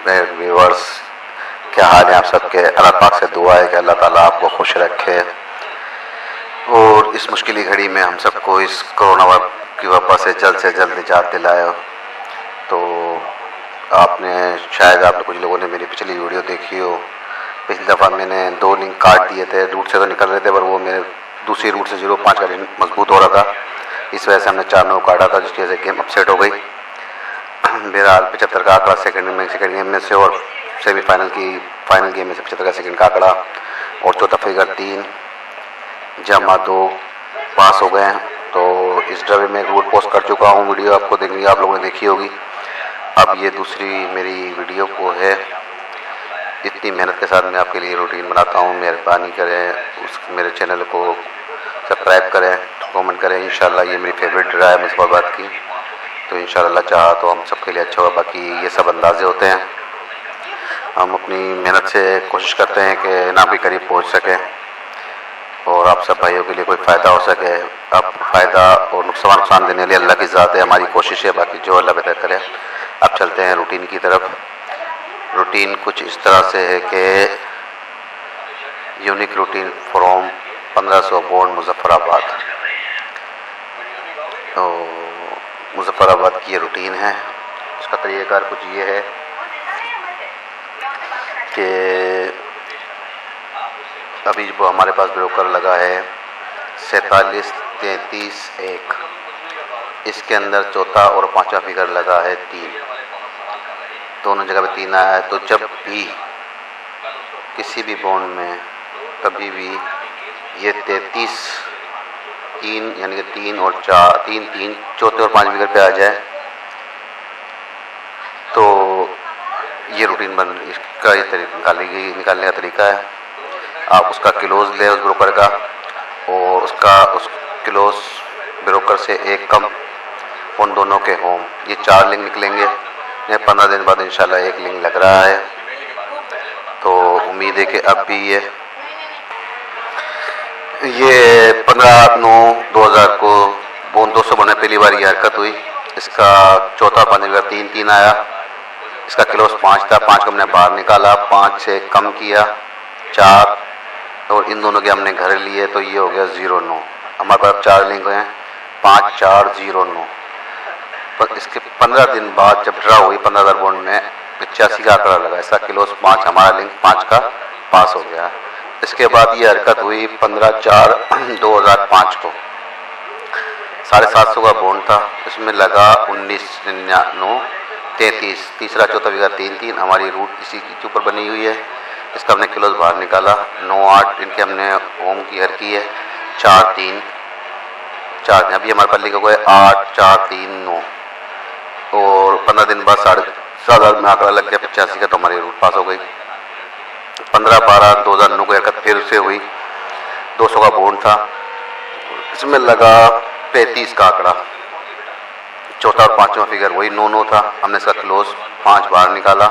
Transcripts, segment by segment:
मेरे व्यूवर्स, क्या हाल है आप सबके। अल्लाह पाक से दुआ है कि अल्लाह ताला आपको खुश रखे और इस मुश्किल घड़ी में हम सबको इस कोरोना की वबा से जल्द निजात दिलाए। तो आपने शायद आप कुछ लोगों ने मेरी पिछली वीडियो देखी हो। पिछली दफ़ा मैंने 2 लिंक काट दिए थे, रूट से तो निकल रहे थे पर वो मेरे दूसरी रूट से 05 का लिंक मजबूत हो रहा था। इस वजह से हमने 4 9 काटा था, जिसकी वजह से गेम अपसेट हो गई। मेरा 75 का आंकड़ा सेकंड गेम में से और सेमीफाइनल की फाइनल गेम में से 75 का सेकंड का आंकड़ा और चौथा फिगर 3 जमा 2 पास हो गए हैं। तो इस ड्राइव में एक रूट पोस्ट कर चुका हूँ, वीडियो आपको देखनी, आप लोगों ने देखी होगी। अब ये दूसरी मेरी वीडियो को है, इतनी मेहनत के साथ मैं आपके लिए रूटीन बनाता हूँ। मेहरबानी करें उस मेरे चैनल को सब्सक्राइब करें, कमेंट करें। इंशाल्लाह ये मेरी फेवरेट ड्राइव है मुसबाबाद की, तो इंशाल्लाह चाहा तो हम सबके लिए अच्छा होगा। बाकी ये सब अंदाजे होते हैं, हम अपनी मेहनत से कोशिश करते हैं कि ना भी करीब पहुंच सकें और आप सब भाइयों के लिए कोई फ़ायदा हो सके। अब फ़ायदा और नुकसान देने के लिए अल्लाह की ज़ात है, हमारी कोशिश है, बाकी जो अल्लाह बेहतर करे। अब चलते हैं रूटीन की तरफ। रूटीन कुछ इस तरह से है कि unique routine from 1500 born Muzaffarabad. तो मुजफ्फराबाद की ये रूटीन है। इसका तरीक़ाकार कुछ ये है कि अभी जो हमारे पास ब्रोकर लगा है 47 33 1, इसके अंदर चौथा और पांचवा फिगर लगा है 3, दोनों जगह पे 3 आया है। तो जब भी किसी भी बॉन्ड में कभी भी ये 33 3 यानी कि 3 और 4 3 3 चौथे और 5 फिगर पे आ जाए तो ये रूटीन बन, इसका ये निकालने का तरीका है। आप उसका क्लोज लें उस ब्रोकर का और उस क्लोज ब्रोकर से एक कम उन दोनों के होम, ये 4 लिंक निकलेंगे। 15 दिन बाद इंशाल्लाह एक लिंक लग रहा है। तो उम्मीद है कि अब भी ये 15/9/2000 को बोन 200 बनने पहली बार ये हरकत हुई। इसका चौथा 5 का 3 3 आया। इसका क्लोज 5 था, 5 को हमने बाहर निकाला, 5 से कम किया 4 और इन दोनों के हमने घर लिए, तो ये हो गया 0-9। हमारे पास 4 लिंक हैं 5 4 0 9। पर इसके 15 दिन बाद जब ड्रा हुई 15,000 बॉन्ड में 85 का आंकड़ा लगा। इसका क्लोज 5, हमारा लिंक 5 का पास हो गया। इसके बाद ये हरकत हुई 15/4/2005 को 750 का बॉन्ड था, इसमें लगा 1999 33, तीसरा चौथा फिगर 3 3, हमारी रूट इसी के ऊपर बनी हुई है। इसका हमने क्लोज बाहर निकाला 9-8, इनके हमने होम की हर की है 4-3 4। अभी हमारे पास लिखा हुआ है 8-4-3-9 और 15 दिन बाद 7,500 में आंकड़ा लग गया 85 का, तो हमारी रूट पास हो गई। 15/12/2009 को हरकत फिर से हुई, 200 का बॉन्ड था, इसमें लगा 35 का आंकड़ा, चौथा और पांचवा फिगर वही 9-9 था। हमने इसका क्लोज 5 बाहर निकाला,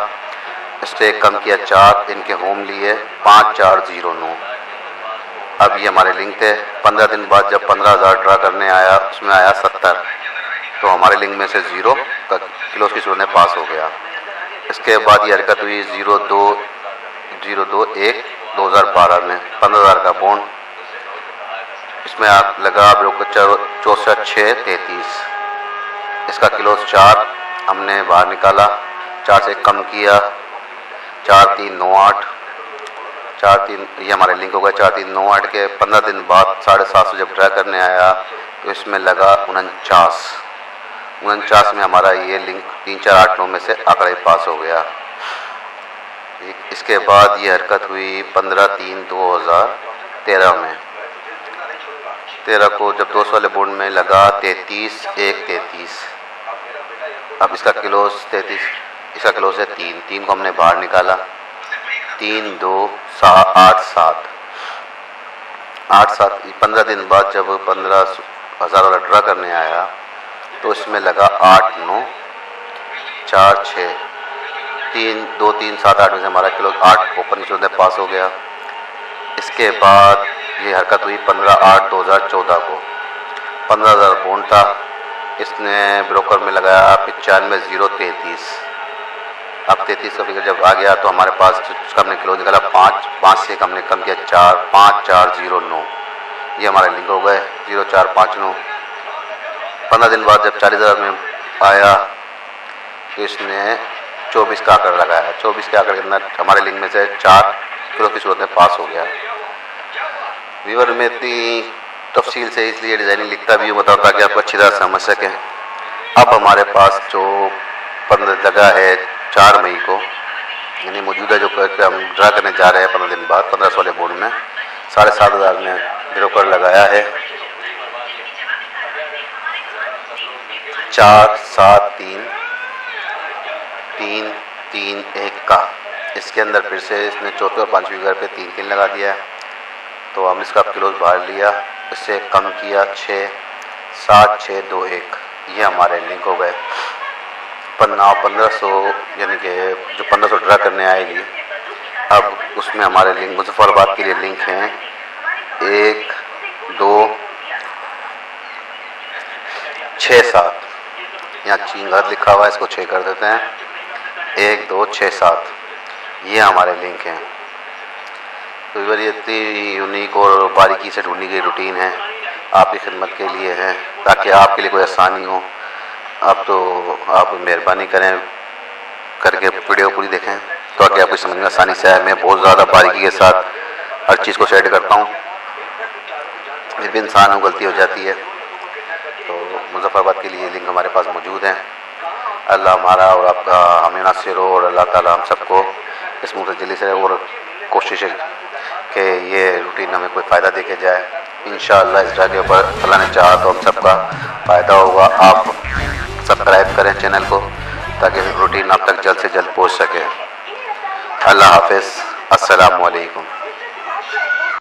इससे कम किया 4, इनके होम लिए 5-4-0-9। अब ये हमारे लिंक थे। 15 दिन बाद जब 15,000 ड्रा करने आया उसमें आया 70, तो हमारे लिंक में से 0 का क्लोज की सूरत में पास हो गया। इसके बाद ये हरकत हुई 02/01/2012 में 15,000 का बॉन्ड, इसमें आप लगा ब्रोकर 64-6-33। इसका क्लोज 4 हमने बाहर निकाला, 4 से कम किया 4-3-9-8 4-3, ये हमारे लिंक हो गया 4-3-9-8 के। 15 दिन बाद 750 जब ड्रा करने आया तो इसमें लगा 49 में हमारा ये लिंक 3-4-8-9 में से आंकड़ा ही पास हो गया। इसके बाद ये हरकत हुई 15/3/2013 में 13 को जब 200 वाले बोर्ड में लगा 33-1-33। अब इसका क्लोज 33, इसका क्लोज है 3 को हमने बाहर निकाला 3-2-8-7 8-7। 15 दिन बाद जब 15,000 वाला ड्रा करने आया तो इसमें लगा 8-9-4-6 3-2-3-7-8 में से हमारा क्लोज 8 ओपन की में पास हो गया। इसके बाद ये हरकत हुई 15/8/2014 को 15,000 बॉन्ड था, इसने ब्रोकर में लगाया 95-0-33। अब 33 का फिगर जब आ गया तो हमारे पास उसका हमने किलो निकाला 5 से हमने कम किया 4, 5409, ये हमारे लिंक हो गए 0459। 15 दिन बाद जब 40,000 में आया तो इसने 24 का आंकड़ा लगाया। 24 के आंकड़े के अंदर हमारे लिंक में से 4 किलो की सूरत में पास हो गया। वीवर में इतनी तफसील से इसलिए डिज़ाइनिंग लिखता भी हूँ बताता ताकि आपको अच्छी तरह समझ सकें। अब हमारे पास जो 15 जगह है 4 मई को, यानी मौजूदा जो हम ड्रा करने जा रहे हैं 15 दिन बाद 1500 वाले बोर्ड में 7,500 में ब्रोकर लगाया है 4, 7, 3, 3, 3, 1 का। इसके अंदर फिर से इसने चौथे और 5वीं फिगर पे 3 3 लगा दिया है। तो हम इसका किलोज बाहर लिया, इससे कम किया 6, 7, 6, 2, 1, ये हमारे लिंक हो गए। 1500 यानी कि जो 1500 ड्रा करने आएगी अब उसमें हमारे लिंक मुजफ्फराबाद के लिए लिंक हैं 1, 2, 6, 7, यहाँ चीन गलत लिखा हुआ है, इसको 6 कर देते हैं। 1, 2, 6, 7, ये हमारे लिंक हैं। तो ये इतनी यूनिक और बारीकी से ढूंढी गई रूटीन है आपकी खिदमत के लिए है ताकि आपके लिए कोई आसानी हो। अब तो आप मेहरबानी करें करके वीडियो पूरी देखें ताकि आपको समझ में आसानी से आए। मैं बहुत ज़्यादा बारीकी के साथ हर चीज़ को सेट करता हूँ, फिर भी इंसान को गलती हो जाती है। तो मुजफ्फराबाद के लिए लिंक हमारे पास मौजूद हैं। अल्लाह हमारा और आपका हमें नासिर हो और अल्लाह ताला हम सबको इस मुँह से जल्दी से और कोशिश कि ये रूटीन हमें कोई फ़ायदा दे के जाए। इंशाअल्लाह इस जगह पर अल्लाह ने चाहा तो हम सबका फ़ायदा होगा। आप सब्सक्राइब करें चैनल को ताकि रूटीन आप तक जल्द से जल्द पहुंच सके। अल्लाह हाफ़िज़, अस्सलामु अलैकुम।